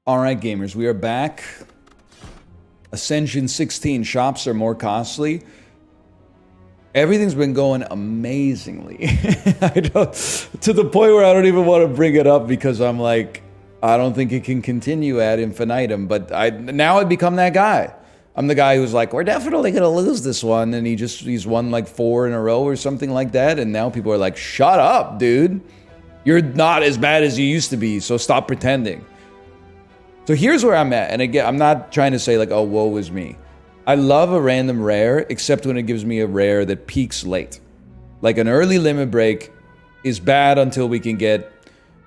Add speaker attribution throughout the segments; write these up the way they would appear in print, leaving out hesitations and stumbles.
Speaker 1: Alright gamers, we are back. Ascension 16 shops are more costly. Everything's been going amazingly. To the point where I don't even want to bring it up because I'm like, I don't think it can continue ad infinitum, but now I've become that guy. I'm the guy who's like, we're definitely gonna lose this one, and he's won like 4 in a row or something like that, and now people are like, shut up, dude. You're not as bad as you used to be, so stop pretending. So here's where I'm at, and again, I'm not trying to say like, oh, woe is me. I love a random rare, except when it gives me a rare that peaks late. Like an early limit break is bad until we can get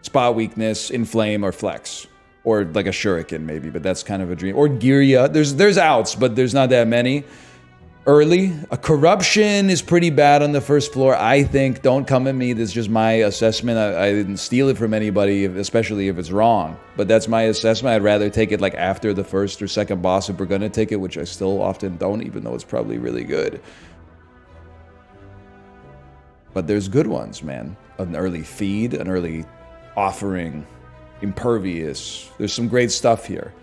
Speaker 1: spot weakness, inflame, or flex. Or like a shuriken maybe, but that's kind of a dream. Or Girya, there's outs, but there's not that many. Early, a corruption is pretty bad on the first floor, I think. Don't come at me, this is just my assessment. I didn't steal it from anybody, especially if it's wrong. But that's my assessment. I'd rather take it like after the first or second boss if we're gonna take it, which I still often don't, even though it's probably really good. But there's good ones, man. An early feed, an early offering, impervious. There's some great stuff here.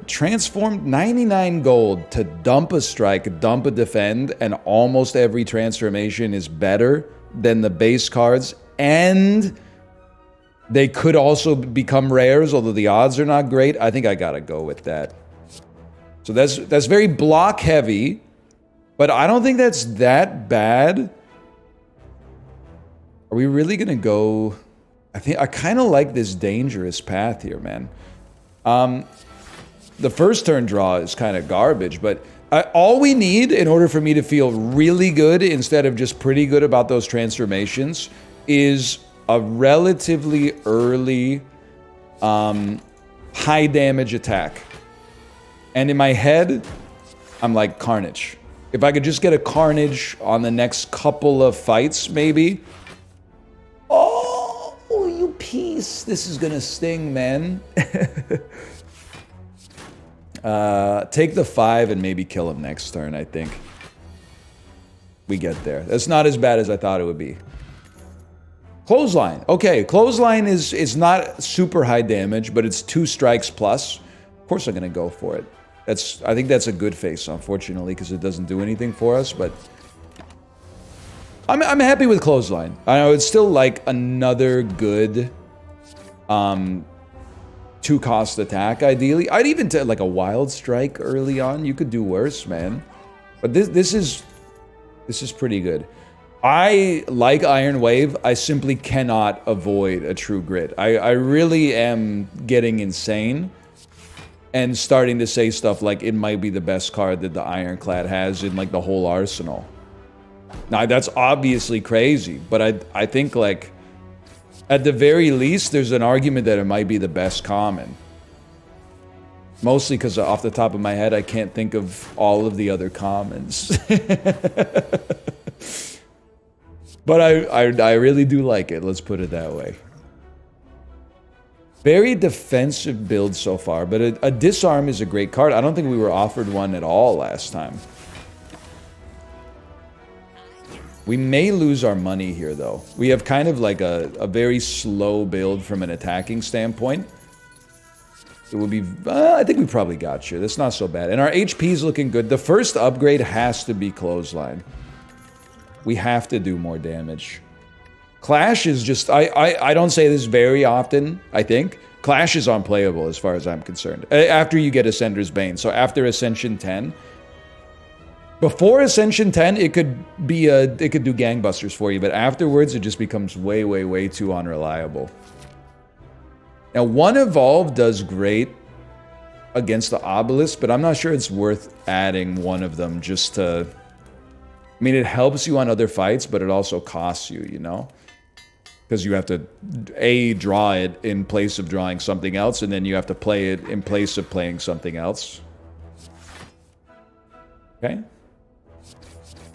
Speaker 1: Transformed 99 gold to dump a strike, dump a defend, and almost every transformation is better than the base cards, and they could also become rares, although the odds are not great. I think I gotta go with that. So that's very block heavy, but I don't think that's that bad. Are we really gonna go? I kind of like this dangerous path here, man. The first turn draw is kind of garbage, but all we need in order for me to feel really good instead of just pretty good about those transformations is a relatively early high damage attack. And in my head, I'm like Carnage. If I could just get a Carnage on the next couple of fights, maybe. Oh, you piece. This is gonna sting, man. Take the 5 and maybe kill him next turn, I think. We get there. That's not as bad as I thought it would be. Clothesline. Okay, Clothesline is not super high damage, but it's 2 strikes plus. Of course I'm gonna go for it. I think that's a good face, unfortunately, because it doesn't do anything for us, but I'm happy with Clothesline. I know it's still like another good 2-cost attack, ideally. I'd even take like a Wild Strike early on. You could do worse, man. But this is pretty good. I like Iron Wave. I simply cannot avoid a True Grit. I really am getting insane and starting to say stuff like it might be the best card that the Ironclad has in like the whole arsenal. Now that's obviously crazy, but I think like at the very least, there's an argument that it might be the best common. Mostly because off the top of my head, I can't think of all of the other commons. But I really do like it, let's put it that way. Very defensive build so far, but a disarm is a great card. I don't think we were offered one at all last time. We may lose our money here, though. We have kind of like a very slow build from an attacking standpoint. It would be... I think we probably got you. That's not so bad. And our HP is looking good. The first upgrade has to be Clothesline. We have to do more damage. Clash is just... I don't say this very often, I think. Clash is unplayable as far as I'm concerned. After you get Ascender's Bane. So after Ascension 10... Before Ascension 10, it could do gangbusters for you, but afterwards it just becomes way, way, way too unreliable. Now, one evolve does great against the obelisk, but I'm not sure it's worth adding one of them just to... I mean, it helps you on other fights, but it also costs you, you know? Because you have to, A, draw it in place of drawing something else, and then you have to play it in place of playing something else. Okay?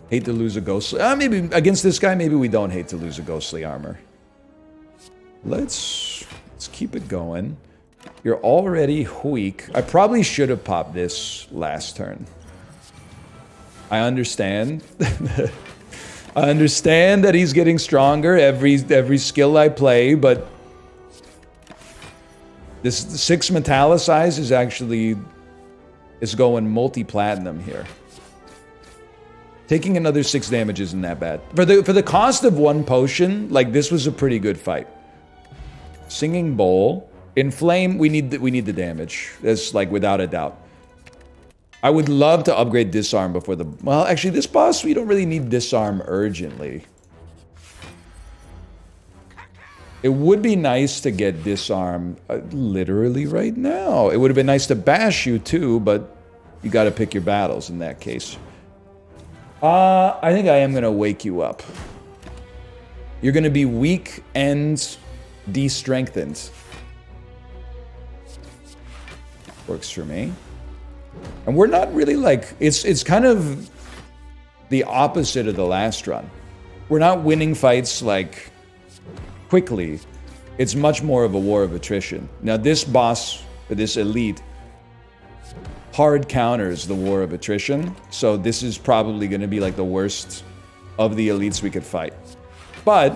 Speaker 1: Hate to lose a ghostly... maybe against this guy, maybe we don't hate to lose a ghostly armor. Let's keep it going. You're already weak. I probably should have popped this last turn. I understand. I understand that he's getting stronger every skill I play, but... This 6 metallicize is actually going multi-platinum here. Taking another 6 damage isn't that bad. For the cost of 1 potion, like, this was a pretty good fight. Singing Bowl. Inflame, we need the damage. That's, like, without a doubt. I would love to upgrade Disarm before the... Well, actually, this boss, we don't really need Disarm urgently. It would be nice to get Disarm literally right now. It would have been nice to bash you, too, but you gotta pick your battles in that case. I think I am gonna wake you up. You're gonna be weak and de-strengthened. Works for me. And we're not really like... It's kind of the opposite of the last run. We're not winning fights, like, quickly. It's much more of a war of attrition. Now, this boss, this elite, hard counters the war of attrition. So this is probably going to be like the worst of the elites we could fight. But,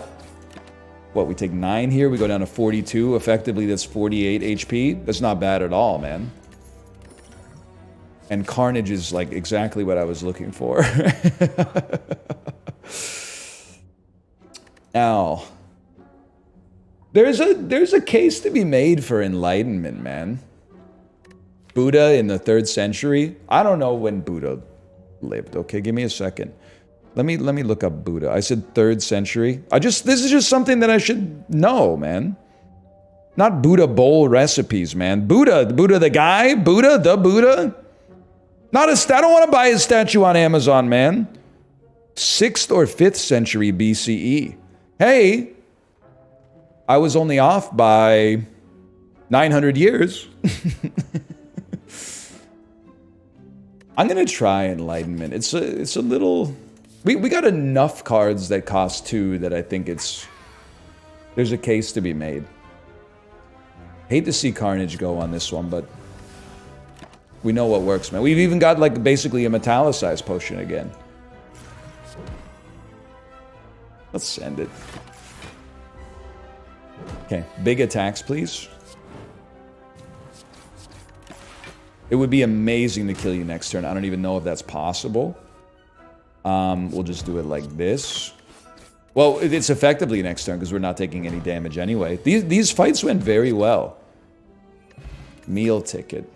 Speaker 1: what, we take 9 here, we go down to 42. Effectively, that's 48 HP. That's not bad at all, man. And Carnage is like exactly what I was looking for. Now, there's a case to be made for enlightenment, man. Buddha in the 3rd century. I don't know when Buddha lived. Okay, give me a second. Let me look up Buddha. I said 3rd century. This is just something that I should know, man. Not Buddha bowl recipes, man. Buddha the guy, Buddha the Buddha. I don't want to buy his statue on Amazon, man. 6th or 5th century BCE. Hey, I was only off by 900 years. I'm gonna try Enlightenment. It's a little... We got enough cards that cost 2 that I think there's a case to be made. Hate to see Carnage go on this one, but we know what works, man. We've even got, like, basically a metallicized potion again. Let's send it. Okay, big attacks, please. It would be amazing to kill you next turn. I don't even know if that's possible. We'll just do it like this. Well, it's effectively next turn because we're not taking any damage anyway. These fights went very well. Meal ticket.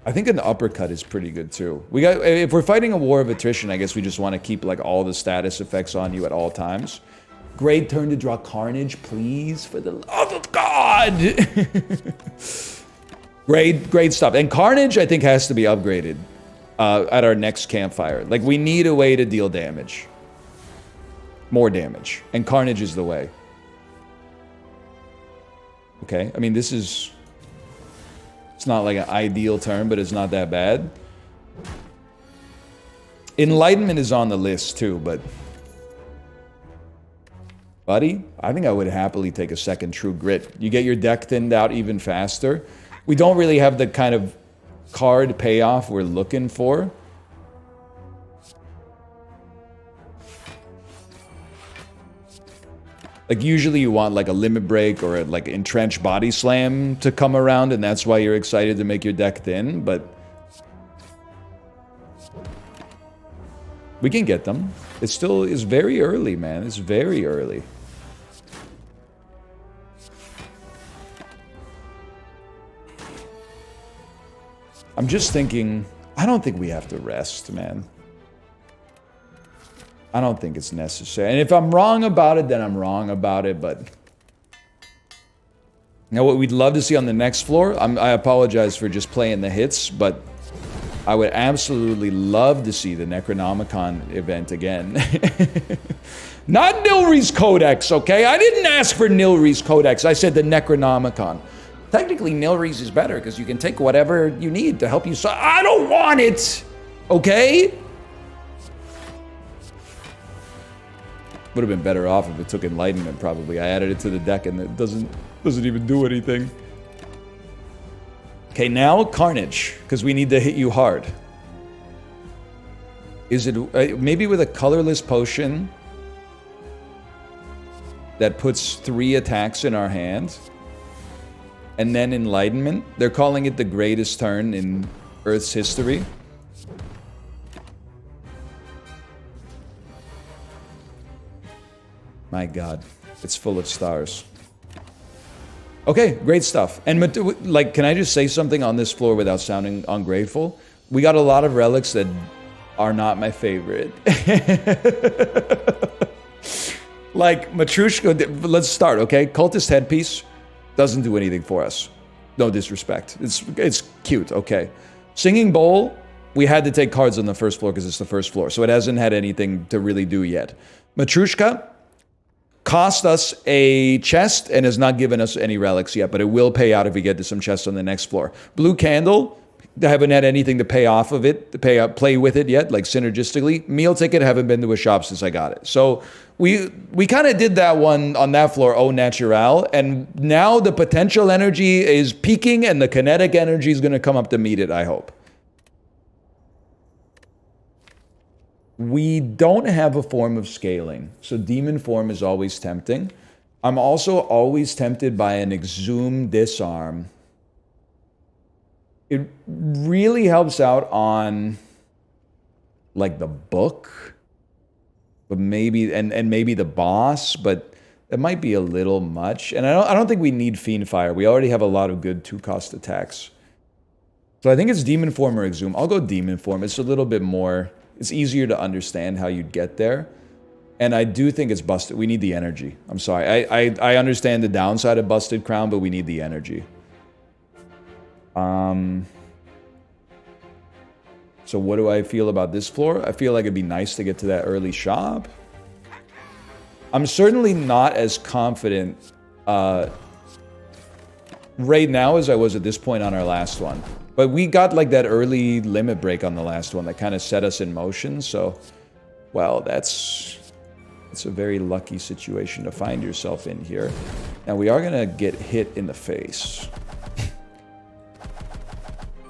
Speaker 1: I think an uppercut is pretty good too. If we're fighting a war of attrition, I guess we just want to keep like all the status effects on you at all times. Great turn to draw Carnage, please, for the love of God. Great stuff. And Carnage, I think, has to be upgraded at our next campfire. Like, we need a way to deal damage. More damage. And Carnage is the way. Okay, I mean, this is... It's not like an ideal turn, but it's not that bad. Enlightenment is on the list, too, but... Buddy, I think I would happily take a second True Grit. You get your deck thinned out even faster. We don't really have the kind of card payoff we're looking for. Like, usually you want like a limit break or a, like entrenched body slam to come around, and that's why you're excited to make your deck thin, but we can get them. It still is very early, man. It's very early. I'm just thinking, I don't think we have to rest, man. I don't think it's necessary. And if I'm wrong about it, then I'm wrong about it, but... Now, what we'd love to see on the next floor, I apologize for just playing the hits, but I would absolutely love to see the Necronomicon event again. Not Nilri's Codex, okay? I didn't ask for Nilri's Codex. I said the Necronomicon. Technically, Nilri's is better because you can take whatever you need to help you solve. I don't want it! Okay? Would have been better off if it took Enlightenment, probably. I added it to the deck and it doesn't even do anything. Okay, now Carnage, because we need to hit you hard. Is it maybe with a colorless potion that puts 3 attacks in our hand? and then Enlightenment. They're calling it the greatest turn in Earth's history. My God, it's full of stars. Okay, great stuff. And like, can I just say something on this floor without sounding ungrateful? We got a lot of relics that are not my favorite. Like Matrushka, let's start, okay? Cultist Headpiece doesn't do anything for us. No disrespect. It's cute, okay. Singing Bowl, we had to take cards on the first floor because it's the first floor, so it hasn't had anything to really do yet. Matrushka cost us a chest and has not given us any relics yet, but it will pay out if we get to some chests on the next floor. Blue Candle, haven't had anything to pay off of it, to play with it yet, like synergistically. Meal Ticket, haven't been to a shop since I got it. So we kind of did that one on that floor, au natural, and now the potential energy is peaking and the kinetic energy is going to come up to meet it, I hope. We don't have a form of scaling, so demon form is always tempting. I'm also always tempted by an Exhumed Disarm. It really helps out on like the book, but maybe and maybe the boss, but it might be a little much. And I don't think we need Fiend Fire. We already have a lot of good 2-cost attacks. So I think it's Demon Form or Exhume. I'll go Demon Form. It's a little bit more, it's easier to understand how you'd get there. And I do think it's busted. We need the energy. I'm sorry. I understand the downside of Busted Crown, but we need the energy. So what do I feel about this floor? I feel like it'd be nice to get to that early shop. I'm certainly not as confident right now as I was at this point on our last one. But we got like that early limit break on the last one that kind of set us in motion. So, well, it's a very lucky situation to find yourself in here. Now we are gonna get hit in the face.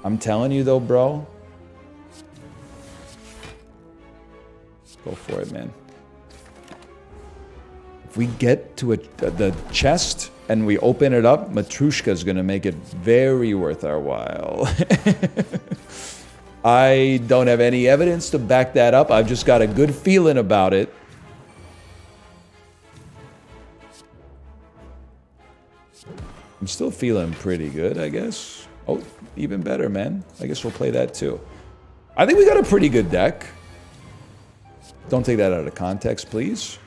Speaker 1: I'm telling you though, bro. Go for it, man. If we get to the chest and we open it up, Matrushka is going to make it very worth our while. I don't have any evidence to back that up. I've just got a good feeling about it. I'm still feeling pretty good, I guess. Oh, even better, man. I guess we'll play that too. I think we got a pretty good deck. Don't take that out of context, please.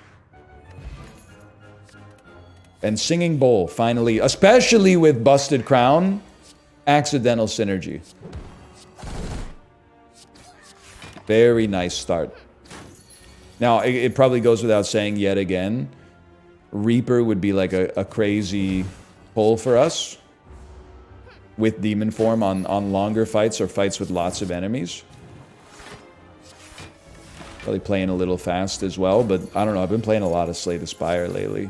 Speaker 1: And Singing Bowl, finally, especially with Busted Crown, accidental synergy. Very nice start. Now, it probably goes without saying yet again, Reaper would be like a crazy pull for us with Demon Form on longer fights or fights with lots of enemies. Probably playing a little fast as well, but I don't know. I've been playing a lot of Slay the Spire lately.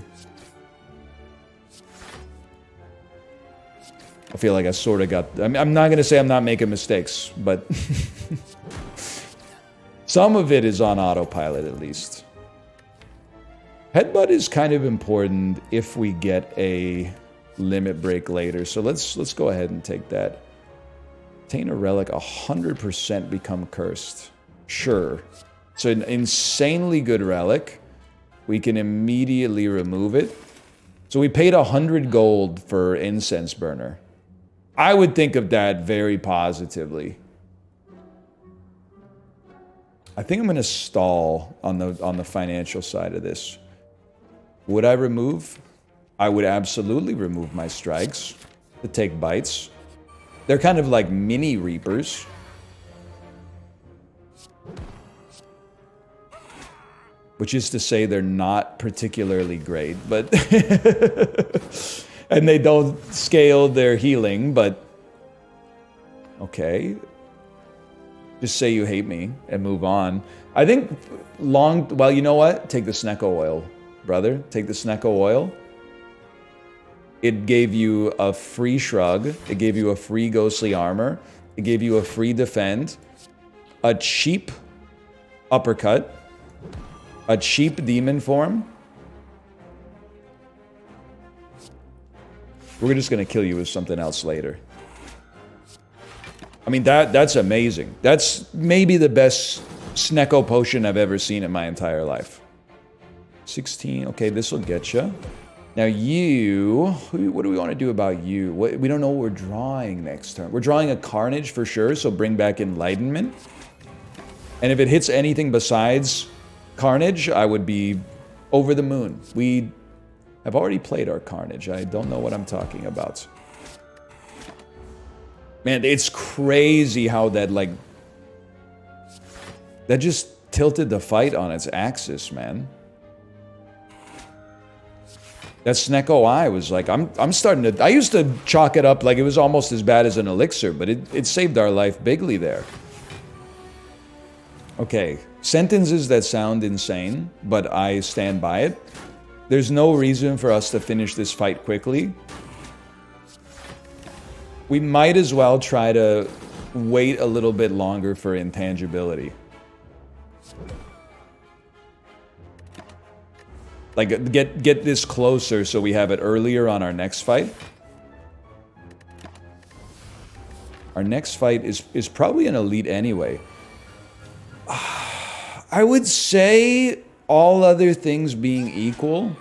Speaker 1: I feel like I sort of got... I'm not going to say I'm not making mistakes, but... some of it is on autopilot, at least. Headbutt is kind of important if we get a limit break later, so let's go ahead and take that. Obtain a relic, 100% become cursed. Sure. It's an insanely good relic. We can immediately remove it. So we paid 100 gold for Incense Burner. I would think of that very positively. I think I'm going to stall on the financial side of this. Would I remove? I would absolutely remove my strikes to take bites. They're kind of like mini Reapers. Which is to say they're not particularly great, but... and they don't scale their healing, but... Okay. Just say you hate me and move on. I think well, you know what? Take the Snecko Oil, brother. Take the Snecko Oil. It gave you a free shrug. It gave you a free ghostly armor. It gave you a free defend. A cheap uppercut. A cheap demon form. We're just gonna kill you with something else later. I mean, that's amazing. That's maybe the best Snecko potion I've ever seen in my entire life. 16. Okay, this will get you. Now you... What do we want to do about you? We don't know what we're drawing next turn. We're drawing a Carnage for sure, so bring back Enlightenment. And if it hits anything besides Carnage, I would be over the moon. We have already played our Carnage. I don't know what I'm talking about. Man, it's crazy how that, like... That just tilted the fight on its axis, man. That Snecko Eye was like, I'm starting to... I used to chalk it up like it was almost as bad as an elixir, but it saved our life bigly there. Okay, sentences that sound insane, but I stand by it. There's no reason for us to finish this fight quickly. We might as well try to wait a little bit longer for intangibility. Like, get this closer so we have it earlier on our next fight. Our next fight is probably an elite anyway. I would say, all other things being equal,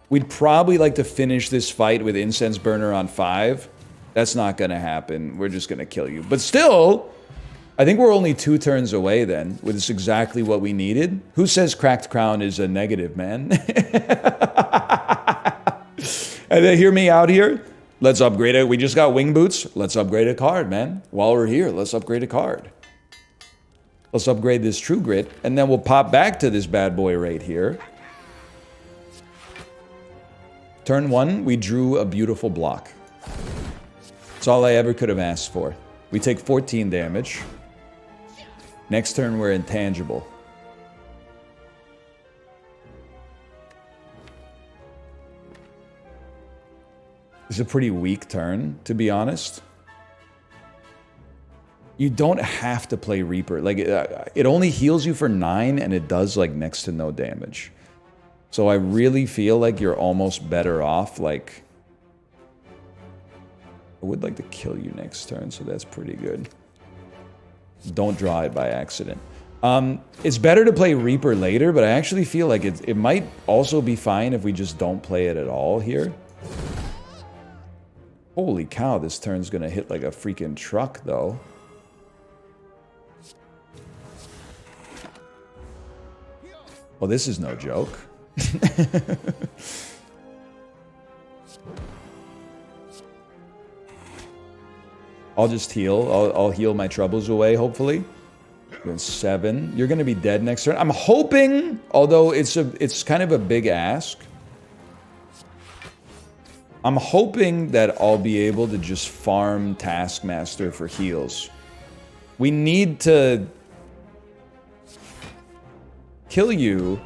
Speaker 1: we'd probably like to finish this fight with Incense Burner on 5. That's not gonna happen. We're just gonna kill you. But still, I think we're only 2 turns away then, with this exactly what we needed. Who says Cracked Crown is a negative, man? And then hear me out here. Let's upgrade it. We just got Wing Boots. Let's upgrade a card, man. While we're here, let's upgrade a card. Let's upgrade this True Grit, and then we'll pop back to this bad boy right here. Turn 1, we drew a beautiful block. That's all I ever could have asked for. We take 14 damage. Next turn, we're intangible. It's a pretty weak turn, to be honest. You don't have to play Reaper. Like, it only heals you for 9, and it does, like, next to no damage. So I really feel like you're almost better off, like... I would like to kill you next turn, so that's pretty good. Don't draw it by accident. It's better to play Reaper later, but I actually feel like it might also be fine if we just don't play it at all here. Holy cow, this turn's gonna hit like a freaking truck, though. Well, this is no joke. I'll just heal. I'll heal my troubles away, hopefully. Doing 7. You're going to be dead next turn. I'm hoping, although it's kind of a big ask, I'm hoping that I'll be able to just farm Taskmaster for heals. We need to kill you,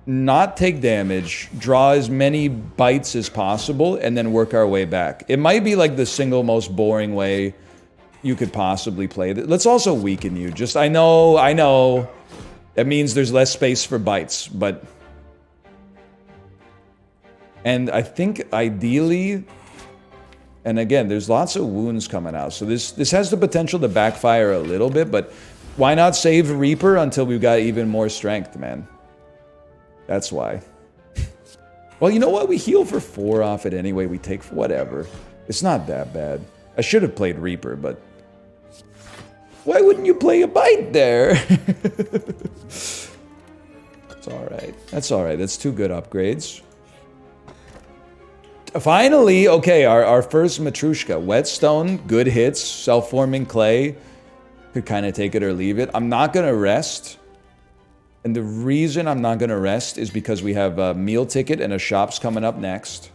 Speaker 1: not take damage, draw as many bites as possible, and then work our way back. It might be like the single most boring way you could possibly play it. Let's also weaken you. Just, I know. That means there's less space for bites, but... And I think ideally... And again, there's lots of wounds coming out, so this has the potential to backfire a little bit, but why not save Reaper until we've got even more strength, man? That's why. Well, you know what? We heal for 4 off it anyway. We take... whatever. It's not that bad. I should have played Reaper, but... Why wouldn't you play a bite there? It's alright. That's alright. That's 2 good upgrades. Finally, okay, our first Matrushka. Whetstone, good hits, self-forming clay. Could kind of take it or leave it. I'm not going to rest. And the reason I'm not going to rest is because we have a meal ticket and a shop's coming up next.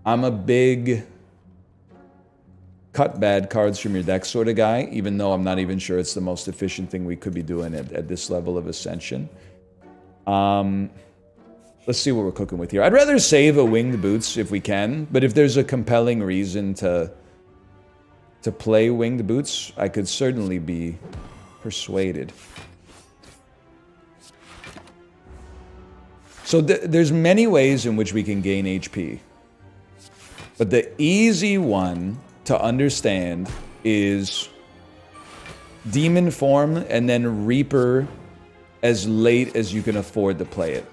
Speaker 1: I'm a big cut bad cards from your deck sort of guy, even though I'm not even sure it's the most efficient thing we could be doing at this level of Ascension. Let's see what we're cooking with here. I'd rather save a Winged Boots if we can, but if there's a compelling reason to play Winged Boots, I could certainly be persuaded. So there's many ways in which we can gain HP. But the easy one to understand is Demon Form and then Reaper as late as you can afford to play it.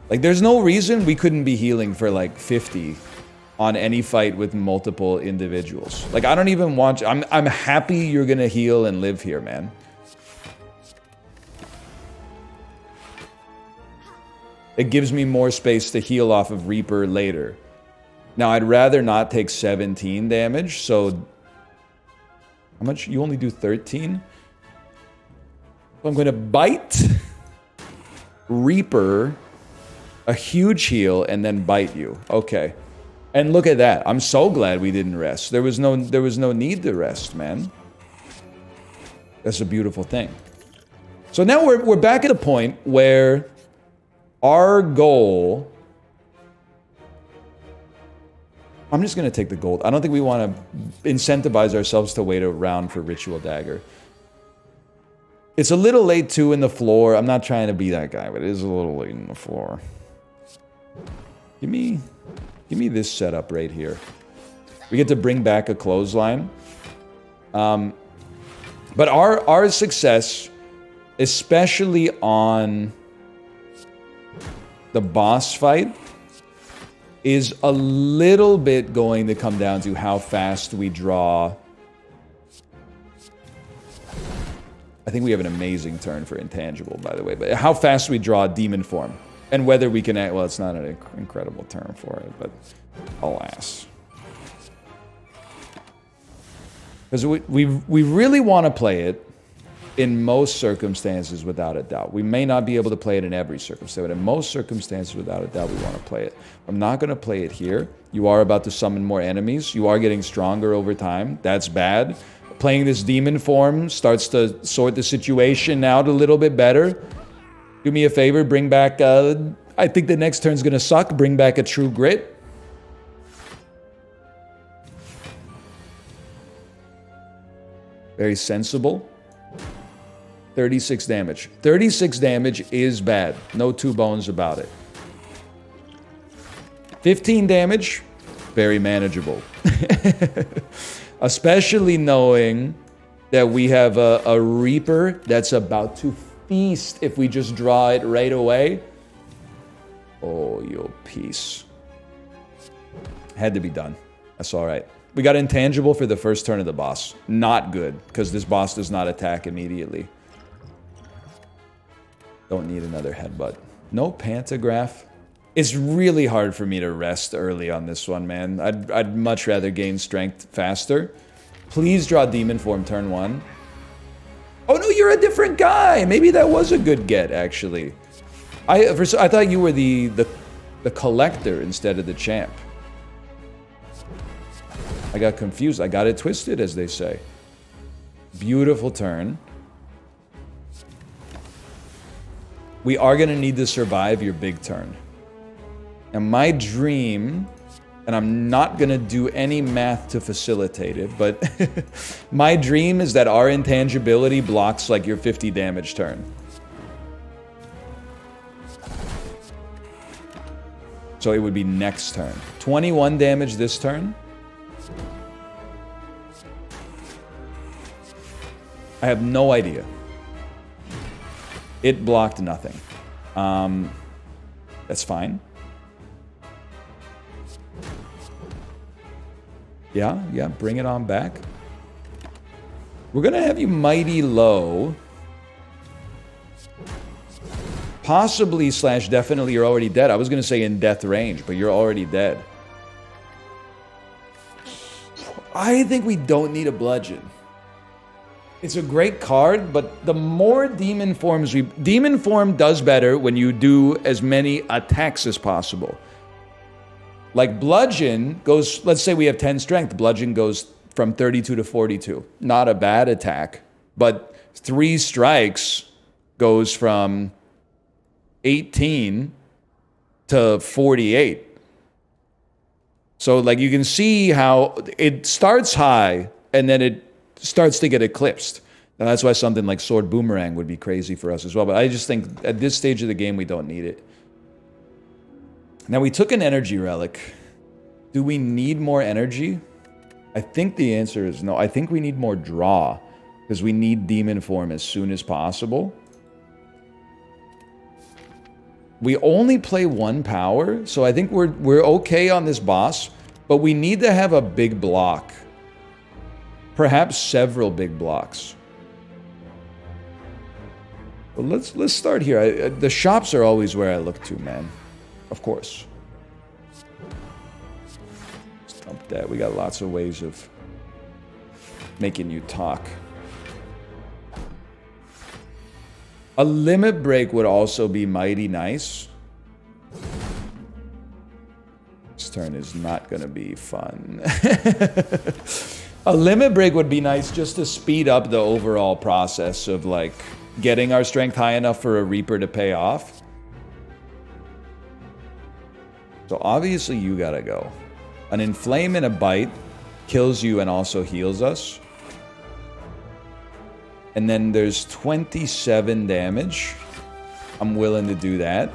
Speaker 1: Like, there's no reason we couldn't be healing for like 50 on any fight with multiple individuals. Like, I don't even want... I'm happy you're gonna heal and live here, man. It gives me more space to heal off of Reaper later. Now, I'd rather not take 17 damage, so... How much? You only do 13? So I'm gonna bite Reaper, a huge heal, and then bite you. Okay. And look at that. I'm so glad we didn't rest. There was no need to rest, man. That's a beautiful thing. So now we're back at a point where our goal... I'm just going to take the gold. I don't think we want to incentivize ourselves to wait around for Ritual Dagger. It's a little late, too, in the floor. I'm not trying to be that guy, but it is a little late in the floor. Give me this setup right here. We get to bring back a clothesline. But our success, especially on the boss fight, is a little bit going to come down to how fast we draw. I think we have an amazing turn for intangible, by the way, but how fast we draw Demon Form. And whether we can... Well, it's not an incredible term for it, but alas. Because we really want to play it in most circumstances, without a doubt. We may not be able to play it in every circumstance, but in most circumstances, without a doubt, we want to play it. I'm not going to play it here. You are about to summon more enemies. You are getting stronger over time. That's bad. Playing this Demon Form starts to sort the situation out a little bit better. Do me a favor, bring back... I think the next turn's going to suck. Bring back a True Grit. Very sensible. 36 damage. 36 damage is bad. No two bones about it. 15 damage, very manageable. Especially knowing that we have a Reaper that's about to feast if we just draw it right away. Oh, yo, peace. Had to be done. That's all right. We got intangible for the first turn of the boss. Not good, because this boss does not attack immediately. Don't need another headbutt. No pantograph. It's really hard for me to rest early on this one, man. I'd much rather gain strength faster. Please draw Demon Form turn 1. Oh no, you're a different guy! Maybe that was a good get, actually. I thought you were the collector instead of the champ. I got confused. I got it twisted, as they say. Beautiful turn. We are going to need to survive your big turn. And my dream, and I'm not going to do any math to facilitate it, but my dream is that our intangibility blocks like your 50 damage turn. So it would be next turn. 21 damage this turn. I have no idea. It blocked nothing. That's fine. Yeah, bring it on back. We're gonna have you mighty low. Possibly / definitely you're already dead. I was gonna say in death range, but you're already dead. I think we don't need a bludgeon. It's a great card, but the more Demon Forms we... Demon Form does better when you do as many attacks as possible. Like Bludgeon goes... Let's say we have 10 strength. Bludgeon goes from 32 to 42. Not a bad attack. But 3 strikes goes from 18 to 48. So like you can see how it starts high and then it starts to get eclipsed. Now that's why something like Sword Boomerang would be crazy for us as well. But I just think at this stage of the game, we don't need it. Now we took an energy relic. Do we need more energy? I think the answer is no. I think we need more draw. Because we need demon form as soon as possible. We only play one power, so I think we're okay on this boss. But we need to have a big block. Perhaps several big blocks. But let's start here. The shops are always where I look to, man. Of course. Stop that. We got lots of ways of making you talk. A limit break would also be mighty nice. This turn is not going to be fun. A limit break would be nice just to speed up the overall process of, like, getting our strength high enough for a Reaper to pay off. So obviously you gotta go. An Inflame and a Bite kills you and also heals us. And then there's 27 damage. I'm willing to do that.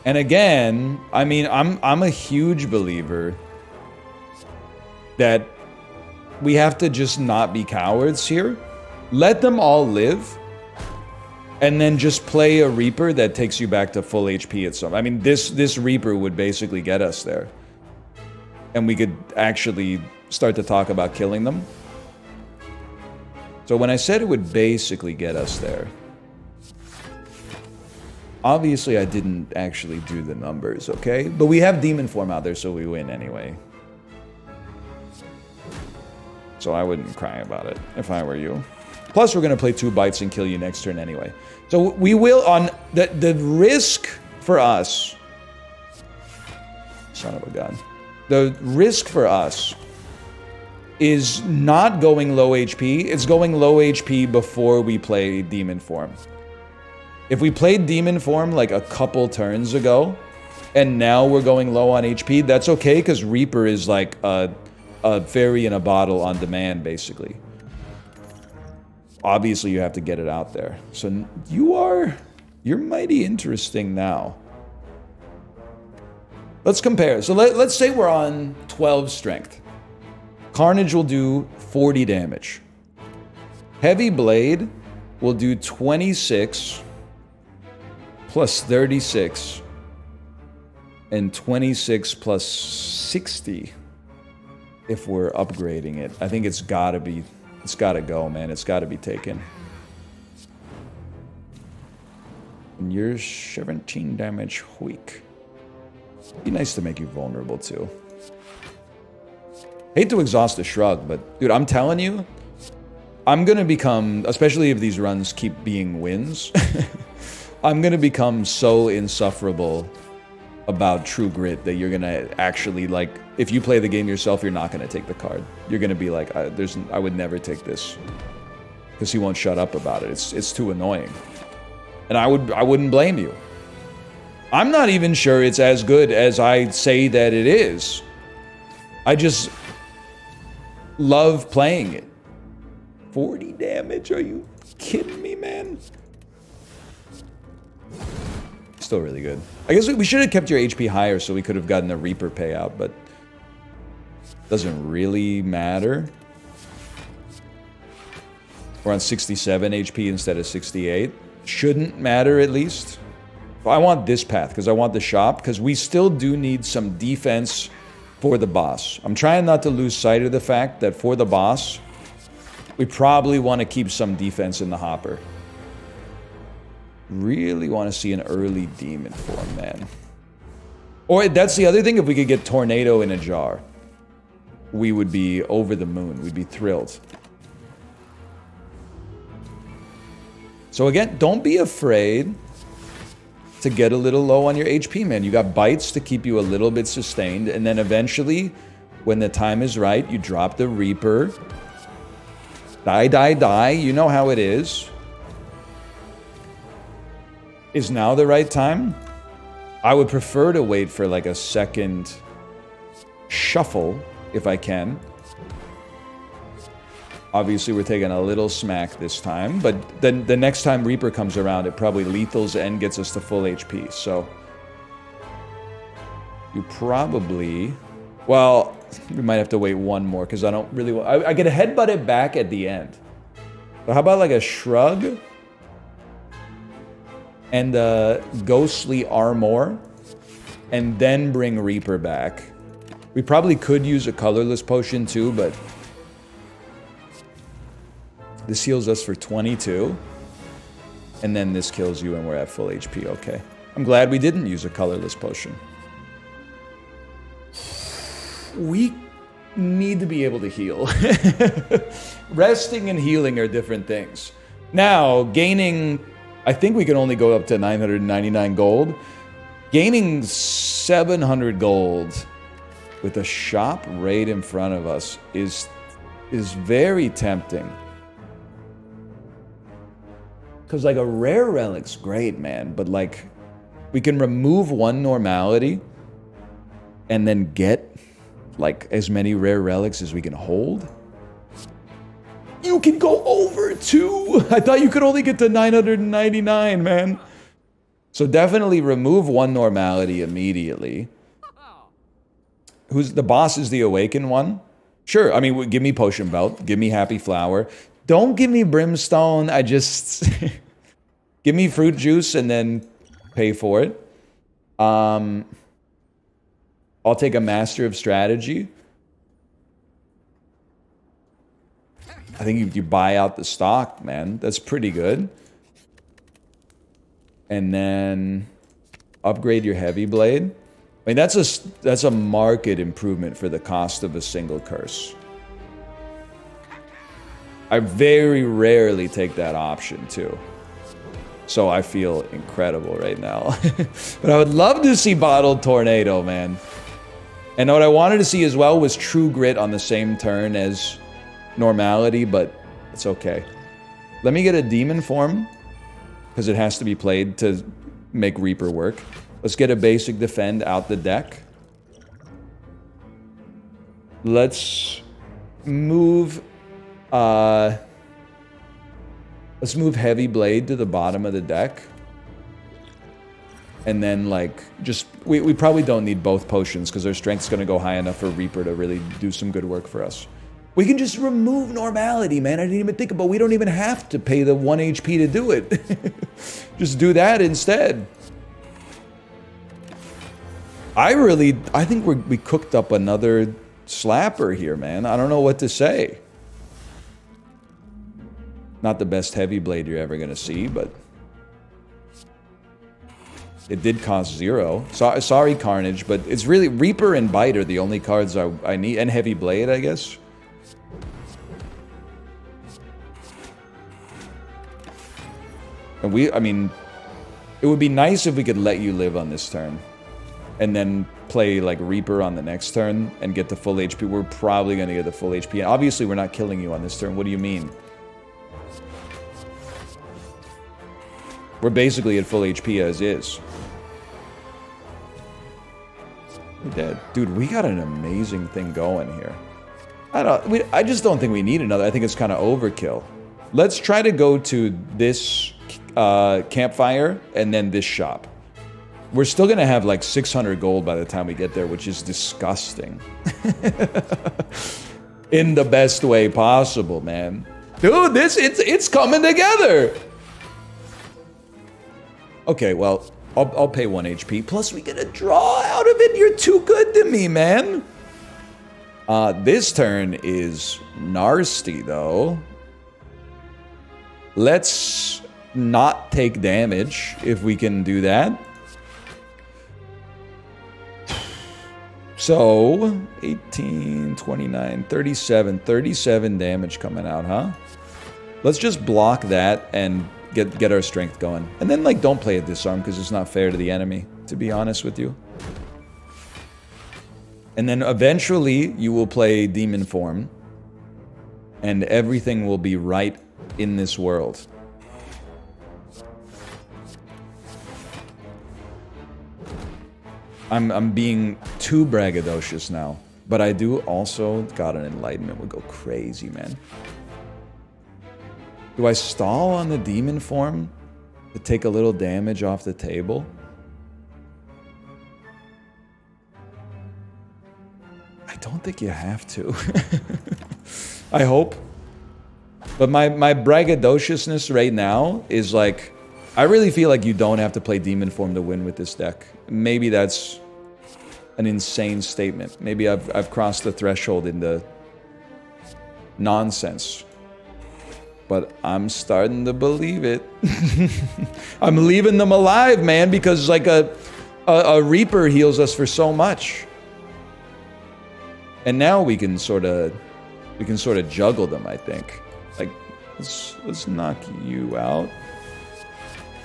Speaker 1: And again, I mean, I'm a huge believer that we have to just not be cowards here. Let them all live. And then just play a Reaper that takes you back to full HP at some... I mean, this Reaper would basically get us there. And we could actually start to talk about killing them. So when I said it would basically get us there, obviously I didn't actually do the numbers, okay? But we have Demon Form out there, so we win anyway. So I wouldn't cry about it if I were you. Plus, we're going to play 2 bites and kill you next turn anyway. So we will, on the risk for us... Son of a gun. The risk for us is not going low HP. It's going low HP before we play Demon Form. If we played Demon Form like a couple turns ago, and now we're going low on HP, that's okay, because Reaper is like a fairy in a bottle on demand, basically. Obviously, you have to get it out there. So you're mighty interesting now. Let's compare. So let's say we're on 12 strength. Carnage will do 40 damage. Heavy Blade will do 26 plus 36 and 26 plus 60 if we're upgrading it. I think it's gotta go, man. It's gotta be taken. And you're 17 damage weak. Be nice to make you vulnerable too. Hate to exhaust the shrug, but dude, I'm telling you, I'm gonna become, especially if these runs keep being wins, I'm gonna become so insufferable about True Grit that you're gonna actually, like, if you play the game yourself, you're not gonna take the card. You're gonna be like, I would never take this, because he won't shut up about it. It's too annoying, and I wouldn't blame you. I'm not even sure it's as good as I say that it is. I just love playing it. 40 damage? Are you kidding me, man? Still really good. I guess we should have kept your HP higher so we could have gotten a Reaper payout, but doesn't really matter. We're on 67 HP instead of 68. Shouldn't matter, at least. I want this path because I want the shop, because we still do need some defense for the boss. I'm trying not to lose sight of the fact that for the boss, we probably want to keep some defense in the hopper. Really want to see an early Demon Form, man. Or that's the other thing, if we could get Tornado in a jar, we would be over the moon. We'd be thrilled. So again, don't be afraid to get a little low on your HP, man. You got bites to keep you a little bit sustained, and then eventually, when the time is right, you drop the Reaper. Die, die, die. You know how it is. Is now the right time? I would prefer to wait for like a second shuffle, if I can. Obviously, we're taking a little smack this time, but then the next time Reaper comes around, it probably lethals and gets us to full HP, so... You probably... Well, we might have to wait one more, because I don't really want... I get headbutt it back at the end. So how about like a shrug? And ghostly armor, and then bring Reaper back. We probably could use a colorless potion too, but... This heals us for 22. And then this kills you and we're at full HP, okay. I'm glad we didn't use a colorless potion. We need to be able to heal. Resting and healing are different things. Now, gaining... I think we can only go up to 999 gold. Gaining 700 gold with a shop right in front of us is very tempting. Because, like, a rare relic's great, man. But, like, we can remove one normality and then get, like, as many rare relics as we can hold. You can go over, too! I thought you could only get to 999, man. So definitely remove one normality immediately. The boss is the awakened one? Sure, I mean, give me Potion Belt. Give me Happy Flower. Don't give me Brimstone, I just... give me Fruit Juice and then pay for it. I'll take a Master of Strategy. I think you buy out the stock, man. That's pretty good. And then upgrade your Heavy Blade. I mean, that's a marked improvement for the cost of a single curse. I very rarely take that option, too. So I feel incredible right now. But I would love to see Bottled Tornado, man. And what I wanted to see as well was True Grit on the same turn as Normality, but it's okay. Let me get a Demon Form, because it has to be played to make Reaper work. Let's get a basic Defend out the deck. Let's move... let's move Heavy Blade to the bottom of the deck. And then, like, just... We probably don't need both potions, because our strength's going to go high enough for Reaper to really do some good work for us. We can just remove Normality, man. I didn't even think about it. We don't even have to pay the 1 HP to do it. Just do that instead. I think we cooked up another slapper here, man. I don't know what to say. Not the best Heavy Blade you're ever going to see, but... It did cost 0. Sorry, Carnage, but it's really... Reaper and Bite are the only cards I need. And Heavy Blade, I guess. And I mean... It would be nice if we could let you live on this turn. And then play, like, Reaper on the next turn and get the full HP. We're probably going to get the full HP. And obviously, we're not killing you on this turn. What do you mean? We're basically at full HP as is. We're dead. Dude, we got an amazing thing going here. I just don't think we need another. I think it's kind of overkill. Let's try to go to this campfire and then this shop. We're still going to have like 600 gold by the time we get there, which is disgusting. In the best way possible, man. Dude, it's coming together. Okay, well, I'll pay 1 HP. Plus, we get a draw out of it. You're too good to me, man. This turn is nasty, though. Let's not take damage if we can do that. So, 18, 29, 37. 37 damage coming out, huh? Let's just block that and get our strength going. And then, like, don't play a disarm because it's not fair to the enemy, to be honest with you. And then eventually you will play Demon Form. And everything will be right in this world. I'm being too braggadocious now. But I do also... God, an Enlightenment would go crazy, man. Do I stall on the demon form to take a little damage off the table? I don't think you have to. I hope. But my braggadociousness right now is like, I really feel like you don't have to play demon form to win with this deck. Maybe that's an insane statement. Maybe I've crossed the threshold into nonsense. But I'm starting to believe it. I'm leaving them alive, man, because like a Reaper heals us for so much. And now we can sort of juggle them, I think. Like, let's knock you out.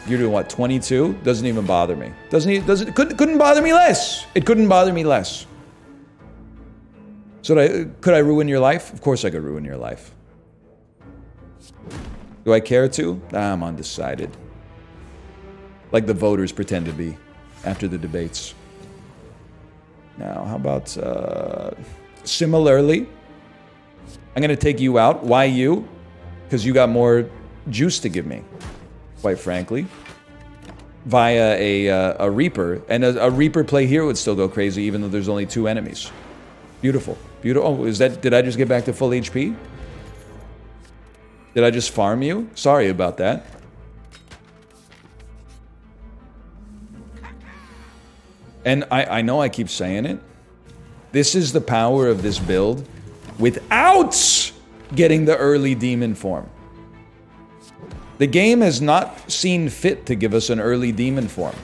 Speaker 1: You're doing what, 22? Doesn't even bother me. Couldn't bother me less. It couldn't bother me less. So could I ruin your life? Of course I could ruin your life. Do I care to? I'm undecided. Like the voters pretend to be after the debates. Now, how about, similarly, I'm going to take you out. Why you? Because you got more juice to give me, quite frankly. Via a Reaper. And a Reaper play here would still go crazy, even though there's only 2 enemies. Beautiful. Beautiful. Oh, did I just get back to full HP? Did I just farm you? Sorry about that. And I know I keep saying it. This is the power of this build without getting the early demon form. The game has not seen fit to give us an early demon form.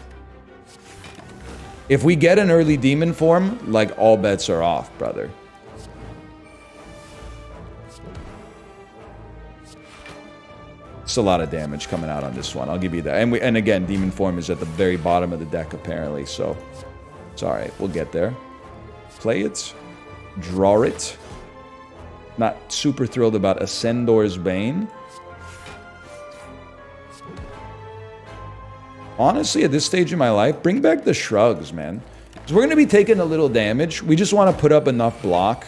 Speaker 1: If we get an early demon form, like, all bets are off, brother. It's a lot of damage coming out on this one. I'll give you that. And again, demon form is at the very bottom of the deck, apparently, so it's all right. We'll get there. Play it. Draw it. Not super thrilled about Ascendor's Bane. Honestly, at this stage in my life, bring back the shrugs, man. Because we're going to be taking a little damage. We just want to put up enough block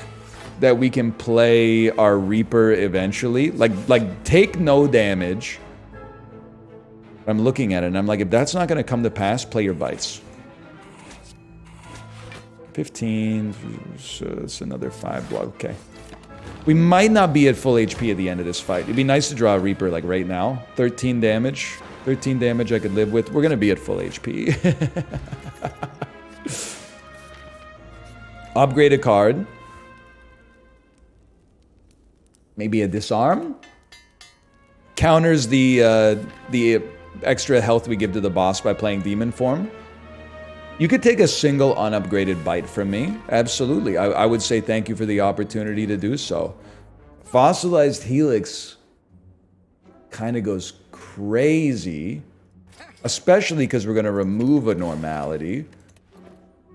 Speaker 1: that we can play our Reaper eventually. Like take no damage. I'm looking at it and I'm like, if that's not going to come to pass, play your bites. 15, so it's another 5 block, okay. We might not be at full HP at the end of this fight. It'd be nice to draw a Reaper like right now. 13 damage. 13 damage I could live with. We're going to be at full HP. Upgrade a card. Maybe a disarm. Counters the extra health we give to the boss by playing demon form. You could take a single unupgraded bite from me. Absolutely. I would say thank you for the opportunity to do so. Fossilized Helix kind of goes crazy, especially because we're going to remove a normality.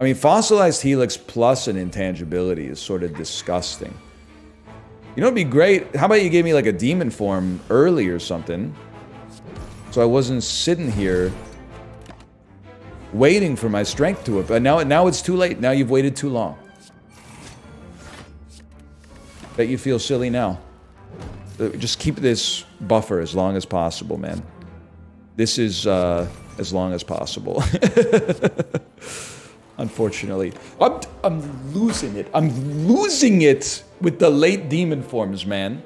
Speaker 1: I mean, Fossilized Helix plus an intangibility is sort of disgusting. You know, it'd be great. How about you gave me like a demon form early or something, so I wasn't sitting here waiting for my strength to it. But now it's too late. Now you've waited too long. Bet you feel silly now. Just keep this buffer as long as possible, man. This is as long as possible. Unfortunately. I'm losing it. I'm losing it with the late demon forms, man.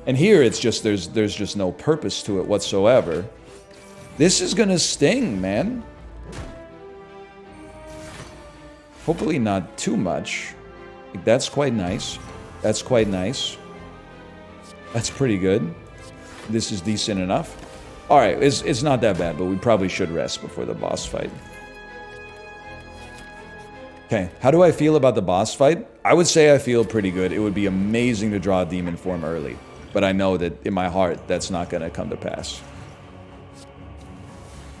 Speaker 1: And here it's just, there's just no purpose to it whatsoever. This is gonna sting, man. Hopefully not too much. Like, that's quite nice. That's quite nice. That's pretty good. This is decent enough. Alright, it's not that bad, but we probably should rest before the boss fight. Okay, how do I feel about the boss fight? I would say I feel pretty good. It would be amazing to draw a demon form early. But I know that in my heart, that's not gonna come to pass.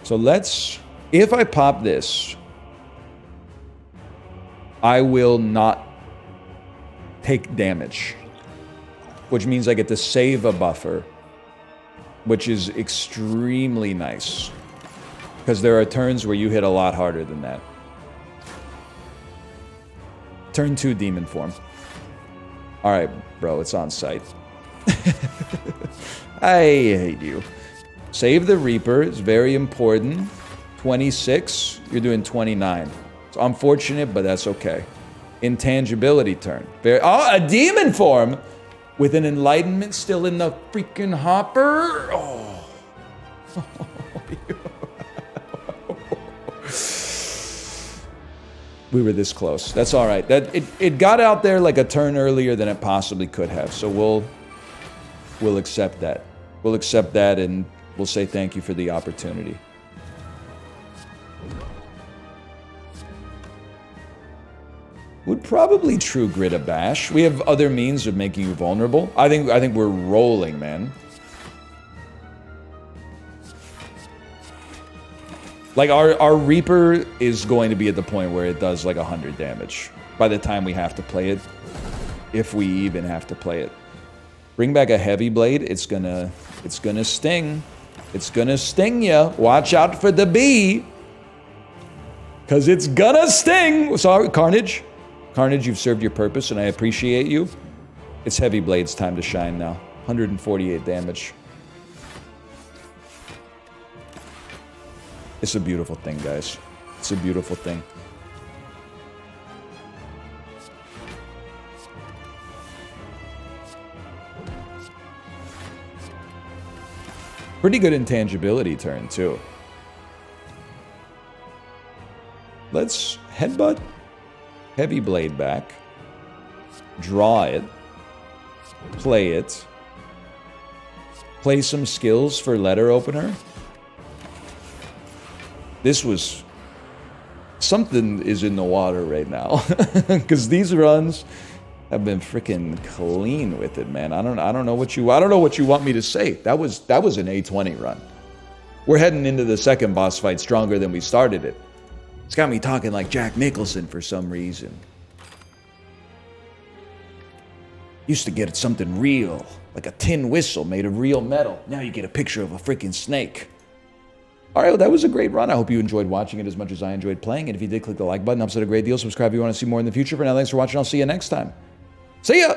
Speaker 1: So let's... If I pop this, I will not take damage, which means I get to save a buffer, which is extremely nice, because there are turns where you hit a lot harder than that. Turn 2 demon form. Alright, bro, it's on site. hate you. Save the Reaper. It's very important. 26. You're doing 29. It's unfortunate, but that's okay. Intangibility turn. Oh, a demon form with an enlightenment still in the freaking hopper. Oh. We were this close. That's all right. It got out there like a turn earlier than it possibly could have. So we'll accept that. We'll accept that, and we'll say thank you for the opportunity. Would probably true grit a bash. We have other means of making you vulnerable. I think we're rolling, man. Like our Reaper is going to be at the point where it does like 100 damage by the time we have to play it, if we even have to play it. Bring back a heavy blade. It's gonna sting. It's gonna sting ya. Watch out for the bee, cause it's gonna sting. Sorry, Carnage. Carnage, you've served your purpose, and I appreciate you. It's Heavy Blade's time to shine now. 148 damage. It's a beautiful thing, guys. It's a beautiful thing. Pretty good intangibility turn, too. Let's headbutt Heavy Blade back. Draw it. Play it. Play some skills for letter opener. This was... Something is in the water right now. Because these runs have been freaking clean with it, man. I don't know what you want me to say. That was an A20 run. We're heading into the second boss fight stronger than we started it. It's got me talking like Jack Nicholson for some reason. Used to get something real, like a tin whistle made of real metal. Now you get a picture of a freaking snake. All right, well, that was a great run. I hope you enjoyed watching it as much as I enjoyed playing it. If you did, click the like button. Helps out a great deal. Subscribe if you want to see more in the future. For now, thanks for watching. I'll see you next time. See ya!